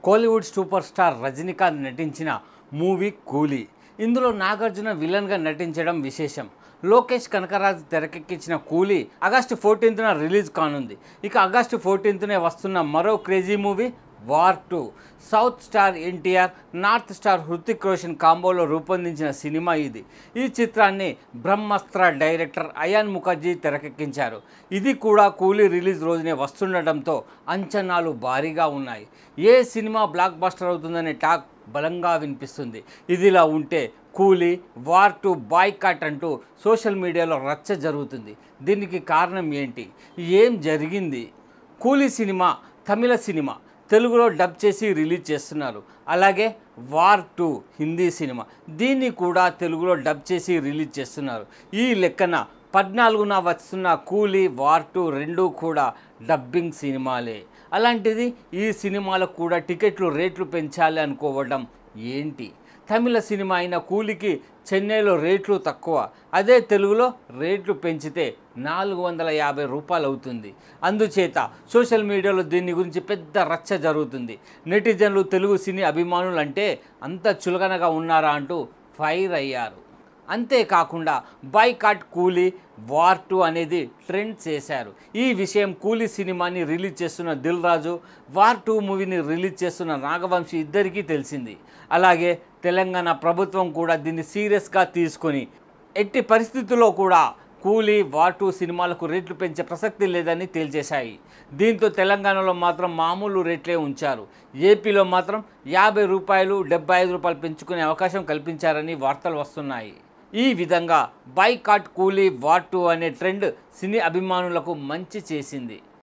Kollywood super star Rajinikanth నటించిన movie కూలీ. ఇందులో నాగార్జున విలన్గా నటించడం విశేషం. లోకేష్ కనకరాజు తెరకెక్కించిన కూలీ ఆగస్టు 14న రిలీజ్ కానుంది. ఇక ఆగస్టు 14నే వస్తున్న మరో crazy movie war 2. South star NTR, north star Hrithik Roshan కాంబోలో రూపొందించిన సినిమా ఇది. ఈ చిత్రాన్ని బ్రహ్మాస్త్ర డైరెక్టర్ అయాన్ ముఖర్జీ తెరకెక్కించారు. ఇది కూడా కూలీ రిలీజ్ రోజునే వస్తుండటంతో అంచనాలు భారీగా ఉన్నాయి. ఏ సినిమా బ్లాక్ బస్టర్ అవుతుందనే టాక్ బలంగా వినిపిస్తుంది. ఇదిలా ఉంటే కూలీ వార్ 2 బాయ్కాట్ అంటూ సోషల్ మీడియాలో రచ్చ జరుగుతుంది. దీనికి కారణం ఏంటి? ఏం జరిగింది? కూలీ సినిమా తమిళ సినిమా, తెలుగులో డబ్ చేసి రిలీజ్ చేస్తున్నారు. అలాగే వార్ 2 హిందీ సినిమా, దీన్ని కూడా తెలుగులో డబ్ చేసి రిలీజ్ చేస్తున్నారు. ఈ లెక్కన 14న వస్తున్న కూలీ వార్ 2 రెండూ కూడా డబ్బింగ్ సినిమాలే. అలాంటిది ఈ సినిమాలకు కూడా టికెట్లు రేట్లు పెంచాలి అనుకోవడం ఏంటి? తమిళ సినిమా అయిన కూలీకి చెన్నైలో రేట్లు తక్కువ, అదే తెలుగులో రేట్లు పెంచితే 450 రూపాయలు అవుతుంది. అందుచేత సోషల్ మీడియాలో దీని గురించి పెద్ద రచ్చ జరుగుతుంది. నెటిజన్లు తెలుగు సినీ అభిమానులు అంటే అంత చులకనగా ఉన్నారా అంటూ ఫైర్ అయ్యారు. అంతేకాకుండా బాయ్కాట్ కూలీ వార్ 2 అనేది ట్రెండ్ చేశారు. ఈ విషయం కూలీ సినిమాని రిలీజ్ చేస్తున్న దిల్ రాజు, వార్ 2 మూవీని రిలీజ్ చేస్తున్న నాగవంశీ ఇద్దరికీ తెలిసింది. అలాగే తెలంగాణ ప్రభుత్వం కూడా దీన్ని సీరియస్గా తీసుకొని ఎట్టి పరిస్థితుల్లో కూడా కూలీ వార్ 2 సినిమాలకు రేట్లు పెంచే ప్రసక్తి లేదని తేల్చేశాయి. దీంతో తెలంగాణలో మాత్రం మామూలు రేట్లే ఉంచారు. ఏపీలో మాత్రం 50 రూపాయలు 75 రూపాయలు పెంచుకునే అవకాశం కల్పించారని వార్తలు వస్తున్నాయి. ఈ విధంగా బాయ్కాట్ కూలీ వార్ 2 అనే ట్రెండ్ సినీ అభిమానులకు మంచి చేసింది.